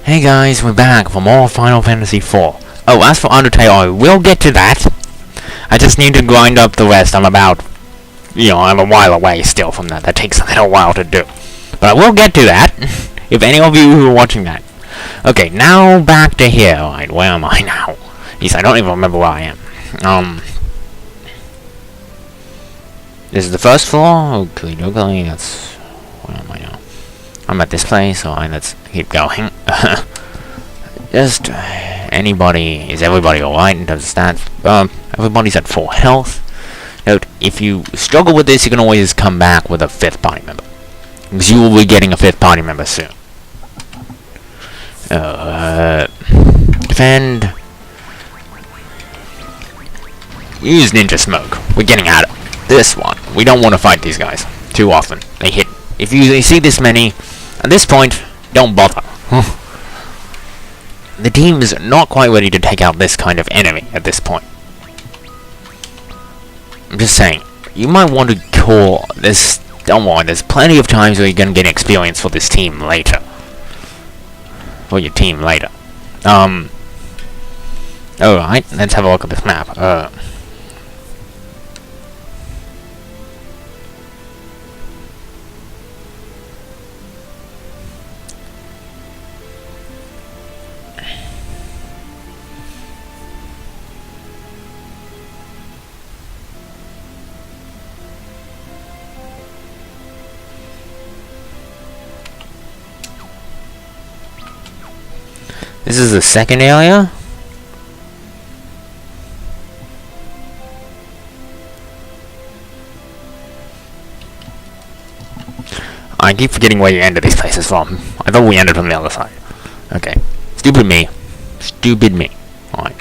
Hey guys, we're back for more Final Fantasy IV. Oh, as for Undertale, I will get to that. I just need to grind up the rest. I'm a while away still from that. That takes a little while to do. But I will get to that, if any of you who are watching that. Okay, now back to here. Alright, where am I now? Yes, I don't even remember where I am. This is the first floor? Okay, that's... Where am I now? I'm at this place, alright, let's keep going. Just, is everybody alright in terms of stats? Everybody's at full health. Note, if you struggle with this, you can always come back with a 5th party member. Because you will be getting a 5th party member soon. Defend. Use Ninja Smoke. We're getting out of this one. We don't want to fight these guys too often. They hit. If you see this many, at this point, don't bother. The team is not quite ready to take out this kind of enemy at this point. I'm just saying, you might want to call this. Don't worry, there's plenty of times where you're gonna get experience for this team later. For your team later. Alright, let's have a look at this map. This is the second area? I keep forgetting where you ended these places from. I thought we ended from the other side. Okay. Stupid me. Stupid me. Alright.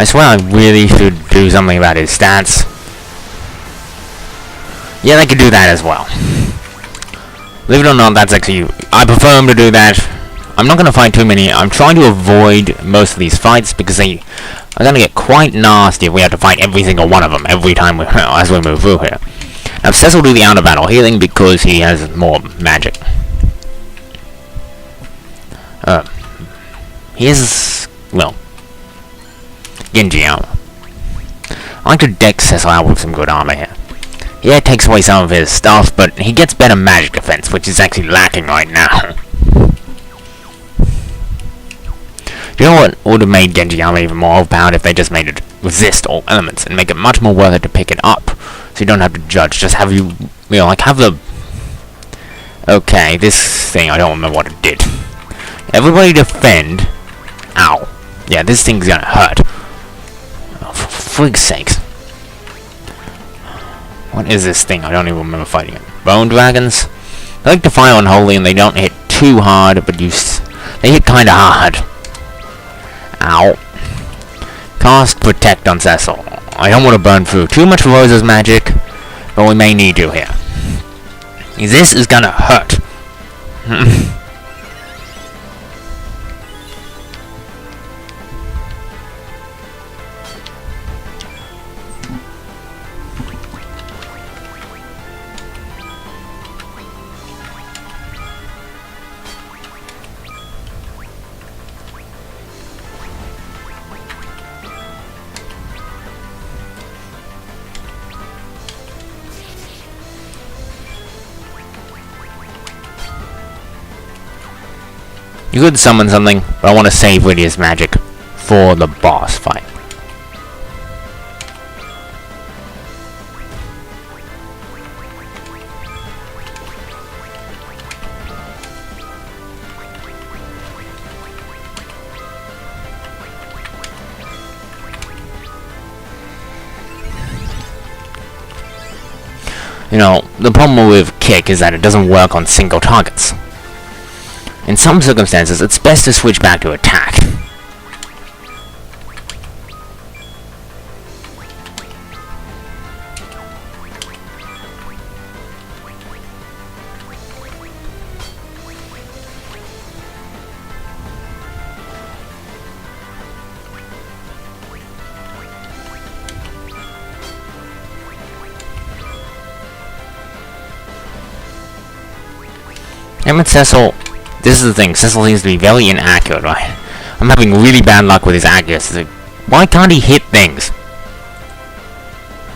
I swear I really should do something about his stats. Yeah, they could do that as well. Believe it or not, that's actually... I prefer him to do that. I'm not going to fight too many. I'm trying to avoid most of these fights because they are going to get quite nasty if we have to fight every single one of them every time as we move through here. Now, Cess will do the outer battle healing because he has more magic. He is... well... Genji armor. I like to deck Cecil out with some good armor here. Yeah, it takes away some of his stuff, but he gets better magic defense, which is actually lacking right now. Do you know what would have made Genji armor even more overpowered if they just made it resist all elements and make it much more worth it to pick it up, so you don't have to judge. Just have have the... Okay, this thing, I don't remember what it did. Everybody defend. Ow. Yeah, this thing's gonna hurt. For frig's sakes. What is this thing? I don't even remember fighting it. Bone dragons? They like to fire unholy and they don't hit too hard, but they hit kinda hard. Ow. Cast Protect on Cecil. I don't want to burn through too much of Rosa's magic, but we may need to here. This is gonna hurt. You could summon something, but I want to save Lydia's magic for the boss fight. You know, the problem with Kick is that it doesn't work on single targets. In some circumstances, it's best to switch back to attack. Damn it, Cecil. This is the thing. Cecil seems to be very inaccurate, right? I'm having really bad luck with his accuracy. Why can't he hit things?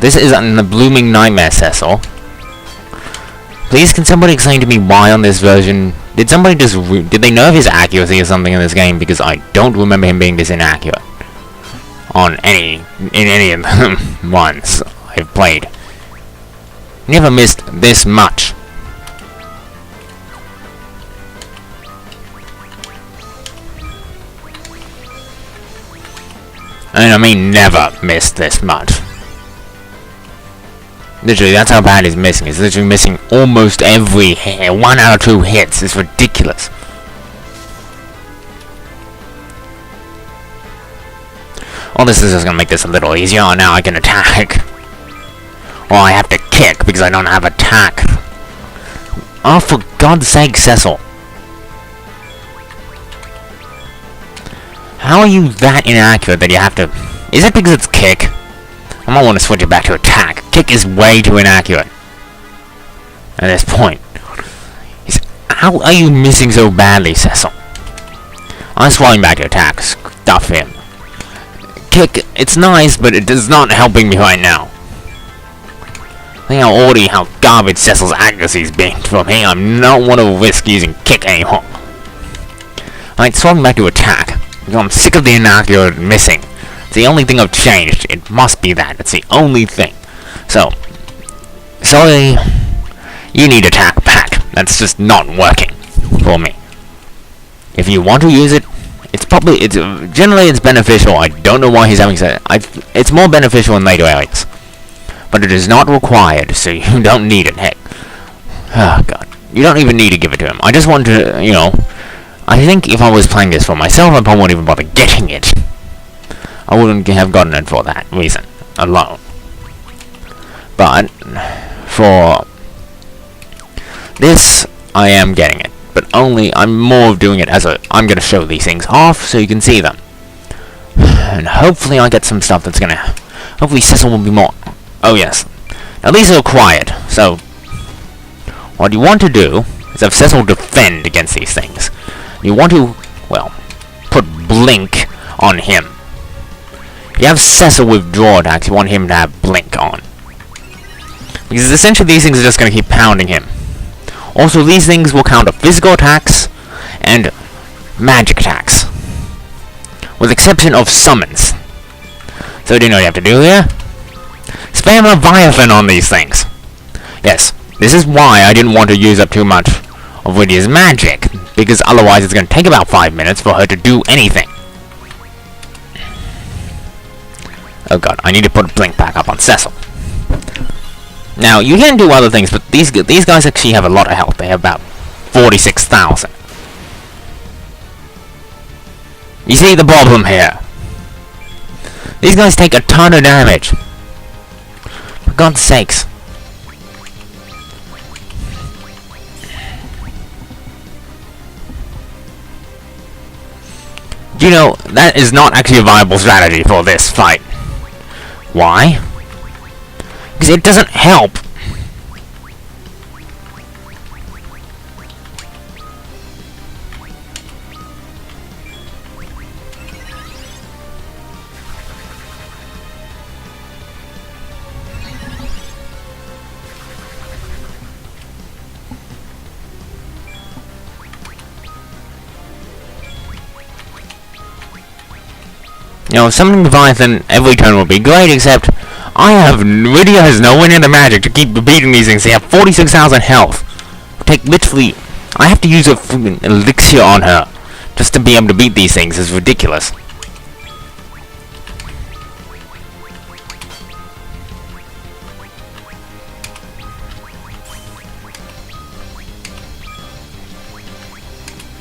This is a blooming nightmare, Cecil. Please, can somebody explain to me why on this version... Did somebody just... Did they nerf his accuracy or something in this game? Because I don't remember him being this inaccurate. In any of the ones I've played. Never missed this much. And I mean never missed this much. Literally, that's how bad he's missing. He's literally missing almost every hit. 1 out of 2 hits. It's ridiculous. Well, this is just gonna make this a little easier. Oh, now I can attack. Or I have to kick because I don't have attack. Oh, for God's sake, Cecil. How are you that inaccurate that you have to... Is it because it's kick? I might want to switch it back to attack. Kick is way too inaccurate. At this point. How are you missing so badly, Cecil? I'm switching back to attack. Stuff him. Kick, it's nice, but it is not helping me right now. I think already how garbage Cecil's accuracy's been for me. I don't want to risk using kick anymore. Alright, switching back to attack. Because I'm sick of the inaccurate missing. It's the only thing I've changed. It must be that. It's the only thing. So, sorry, you need attack back. That's just not working for me. If you want to use it, generally it's beneficial. I don't know why he's having said it. It's more beneficial in later areas. But it is not required, so you don't need it. Heck. Oh, God. You don't even need to give it to him. I just want to, you know... I think if I was playing this for myself, I probably wouldn't even bother getting it. I wouldn't have gotten it for that reason alone. But for this, I am getting it. But only, I'm more doing it as I'm going to show these things off so you can see them. And hopefully I get some stuff that's going to... Hopefully Cecil will be more... Oh yes. Now these are required, so... What you want to do is have Cecil defend against these things. You want to, well, put blink on him. You have Cecil withdraw attacks, you want him to have blink on. Because essentially these things are just going to keep pounding him. Also, these things will counter physical attacks and magic attacks. With exception of summons. So do you know what you have to do here? Spam Leviathan on these things. Yes, this is why I didn't want to use up too much of Lydia's magic. Because otherwise it's going to take about 5 minutes for her to do anything. Oh god, I need to put blink back up on Cecil. Now, you can do other things, but these guys actually have a lot of health. They have about 46,000. You see the problem here? These guys take a ton of damage. For God's sakes. You know, that is not actually a viable strategy for this fight. Why? Because it doesn't help. You know, summoning Leviathan every turn will be great, except Lydia has nowhere near the magic to keep beating these things. They have 46,000 health. Take literally, I have to use a freaking elixir on her just to be able to beat these things. It's ridiculous.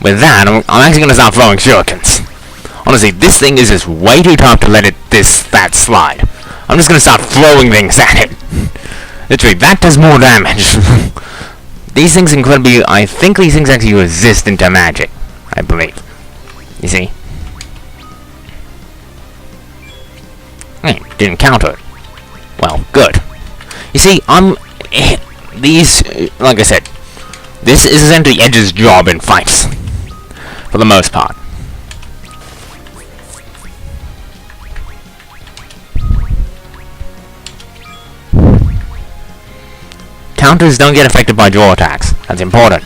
With that, I'm actually gonna start throwing shurikens. Honestly, this thing is just way too tough to let that slide. I'm just gonna start throwing things at it. Literally, that does more damage. These things incredibly... I think these things actually resistant to magic. I believe. You see? Hey, didn't counter it. Well, good. You see, these... like I said, This is essentially Edge's job in fights, for the most part. Counters don't get affected by draw attacks. That's important.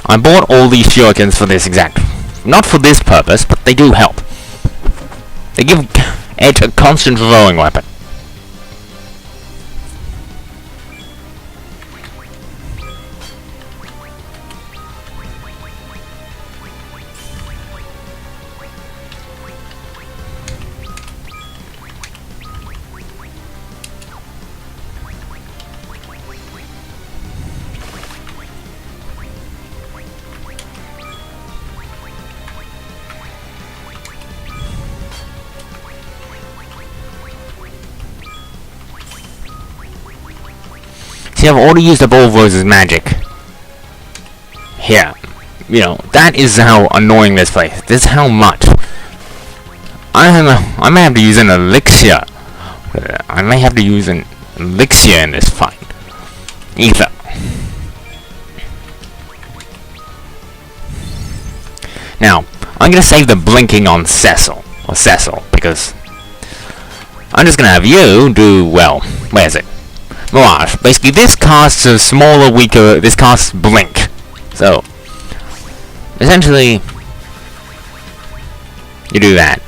I bought all these shurikens for this exact... Not for this purpose, but they do help. They give Edge a constant throwing weapon. See, I've already used up all of Rose's magic. Here. You know, that is how annoying this place. This is how much. I may have to use an elixir. I may have to use an elixir in this fight. Ether. Now, I'm gonna save the blinking on Cecil. Or Cecil, because I'm just gonna have you do, well, where is it? Mirage. Basically, this casts a smaller, weaker... This casts Blink. So, essentially, you do that.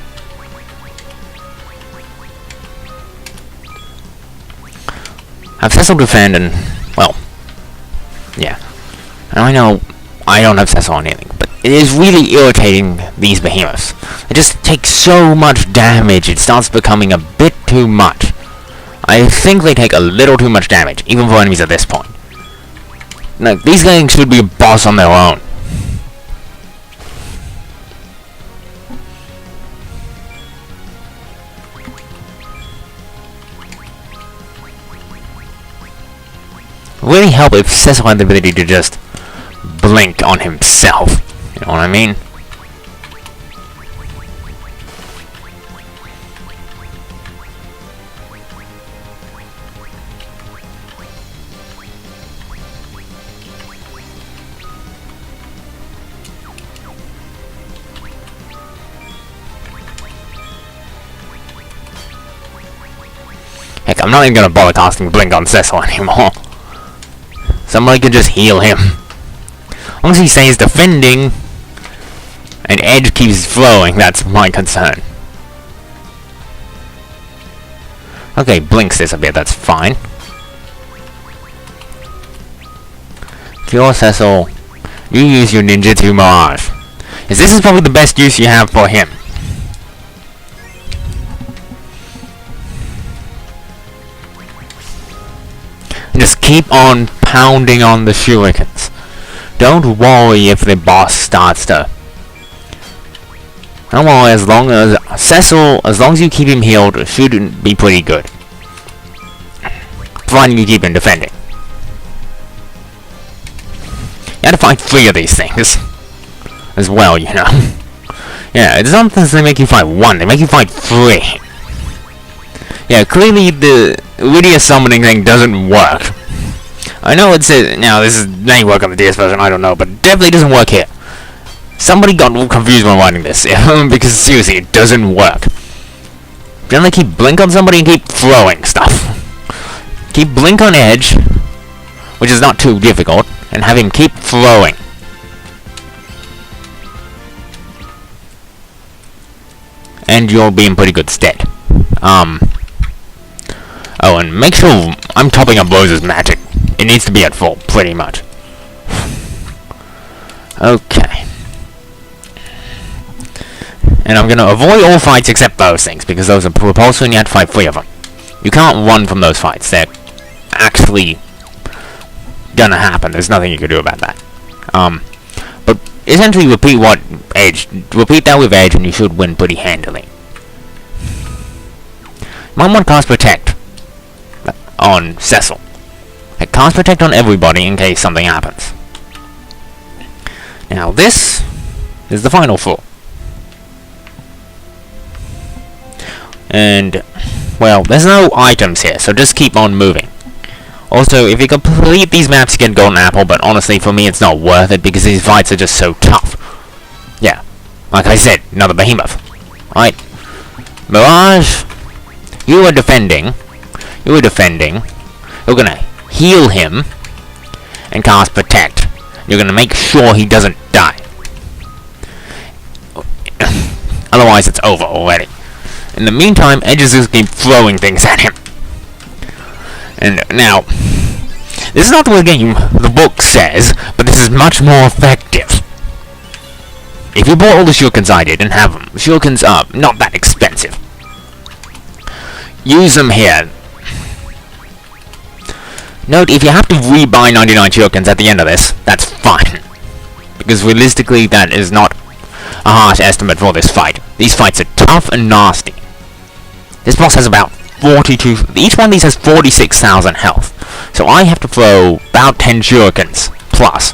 Have Cecil defend and, well, yeah. And I know I don't have Cecil on anything, but it is really irritating, these behemoths. They just take so much damage, it starts becoming a bit too much. I think they take a little too much damage, even for enemies at this point. No, these guys should be a boss on their own. It would really help if Cecil had the ability to just blink on himself. You know what I mean? Heck, I'm not even gonna bother casting Blink on Cecil anymore. Somebody can just heal him. As long as he stays defending, and Edge keeps throwing, that's my concern. Okay, Blinks this a bit, that's fine. Cure Cecil. You use your ninjutsu Mirage. Yes, this is probably the best use you have for him. Just keep on pounding on the shurikens. Don't worry if the boss starts to... Don't worry, as long as Cecil, as long as you keep him healed, it should be pretty good. Providing you keep him defending. You have to fight 3 of these things. As well, you know. Yeah, it's not that they make you fight 1, they make you fight 3. Yeah, clearly the Lydia summoning thing doesn't work. I know it says, now this may work on the DS version, I don't know, but it definitely doesn't work here. Somebody got confused when writing this, because seriously, it doesn't work. Generally keep Blink on somebody and keep throwing stuff. Keep Blink on Edge, which is not too difficult, and have him keep throwing. And you'll be in pretty good stead. Oh, and make sure I'm topping up Rose's magic. It needs to be at full, pretty much. Okay. And I'm gonna avoid all fights except those things, because those are repulsive and you have to fight 3 of them. You can't run from those fights. They're actually gonna happen. There's nothing you can do about that. But essentially repeat that with Edge and you should win pretty handily. Might want to cast Protect on Cecil. Cast Protect on everybody in case something happens. Now this is the final 4. And, well, there's no items here, so just keep on moving. Also, if you complete these maps, you get Golden Apple, but honestly, for me, it's not worth it, because these fights are just so tough. Yeah, like I said, another behemoth. Alright. Mirage, you were defending. You're gonna heal him, and cast Protect. You're gonna make sure he doesn't die. Otherwise, it's over already. In the meantime, Edge is just keep throwing things at him. And now, this is not the game the book says, but this is much more effective. If you bought all the shurikens I did and have them, shurikens are not that expensive. Use them here. Note, if you have to rebuy 99 shurikens at the end of this, that's fine. Because realistically, that is not a harsh estimate for this fight. These fights are tough and nasty. This boss has about 42... Each one of these has 46,000 health. So I have to throw about 10 shurikens plus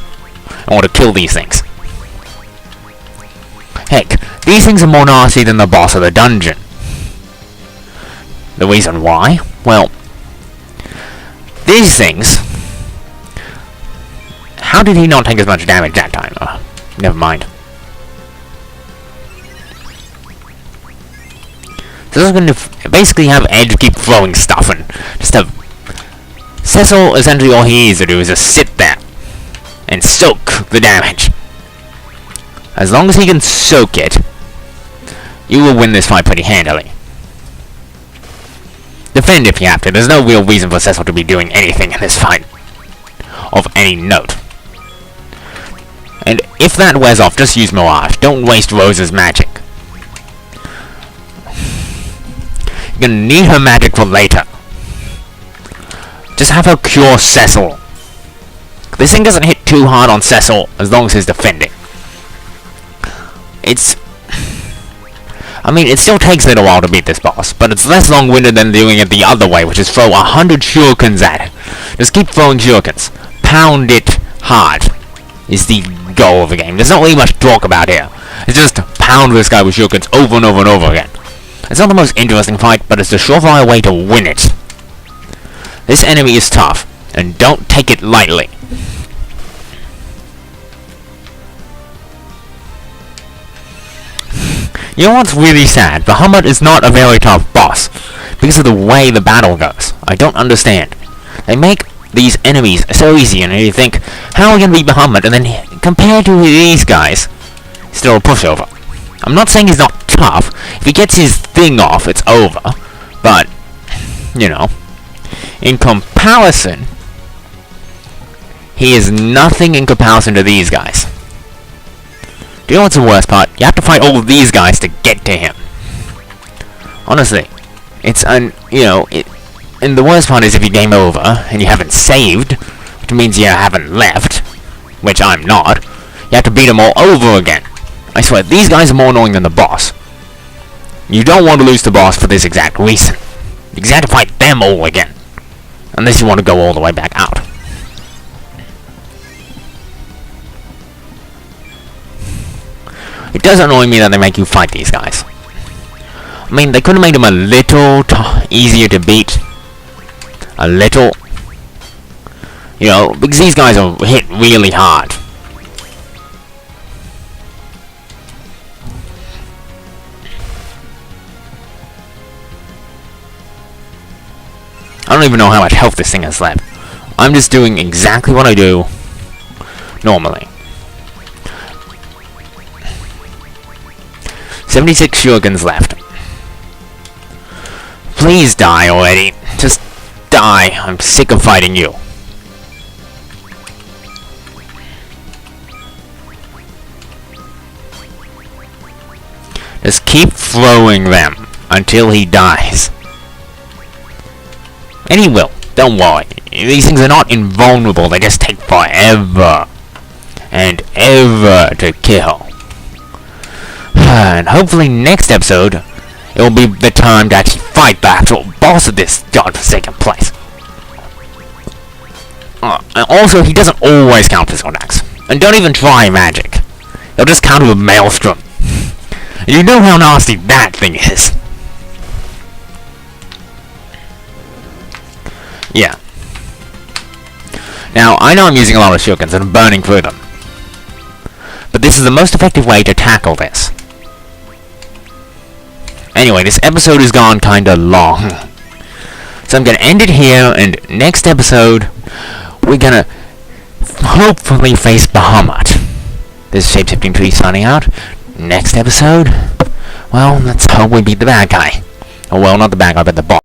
in order to kill these things. Heck, these things are more nasty than the boss of the dungeon. The reason why? Well, these things... How did he not take as much damage that time? Never mind. So this is going to basically have Edge keep throwing stuff and just have... Cecil, essentially all he needs to do is just sit there and soak the damage. As long as he can soak it, you will win this fight pretty handily. Defend if you have to. There's no real reason for Cecil to be doing anything in this fight of any note. And if that wears off, just use Mirage. Don't waste Rose's magic. You're gonna need her magic for later. Just have her cure Cecil. This thing doesn't hit too hard on Cecil as long as he's defending. It's... I mean, it still takes a little while to beat this boss, but it's less long-winded than doing it the other way, which is throw 100 shurikens at it. Just keep throwing shurikens. Pound it hard is the goal of the game. There's not really much to talk about here. It's just pound this guy with shurikens over and over and over again. It's not the most interesting fight, but it's the surefire way to win it. This enemy is tough, and don't take it lightly. You know what's really sad? Bahamut is not a very tough boss, because of the way the battle goes. I don't understand. They make these enemies so easy, and you think, how are we gonna beat Bahamut? And then, compared to these guys, still a pushover. I'm not saying he's not tough. If he gets his thing off, it's over. But, you know, in comparison, he is nothing in comparison to these guys. Do you know what's the worst part? You have to fight all of these guys to get to him. Honestly, it's and the worst part is if you game over and you haven't saved, which means you haven't left, which I'm not. You have to beat them all over again. I swear, these guys are more annoying than the boss. You don't want to lose the boss for this exact reason. You just have to fight them all again, unless you want to go all the way back out. It does annoy me that they make you fight these guys. I mean, they could have made them a little easier to beat. A little. You know, because these guys are hit really hard. I don't even know how much health this thing has left. I'm just doing exactly what I do normally. 76 shurikens left. Please die already. Just die. I'm sick of fighting you. Just keep throwing them until he dies. And he will. Don't worry. These things are not invulnerable. They just take forever and ever to kill. And hopefully next episode, it will be the time to actually fight the actual boss of this godforsaken place. And also, he doesn't always count physical attacks. And don't even try magic. He'll just counter with Maelstrom. And you know how nasty that thing is. Yeah. Now, I know I'm using a lot of shurikens and I'm burning through them. But this is the most effective way to tackle this. Anyway, this episode has gone kinda long. So I'm gonna end it here, and next episode, we're gonna hopefully face Bahamut. This is Shapeshifting Tree signing out. Next episode, well, let's hope we beat the bad guy. Oh, well, not the bad guy, but the boss.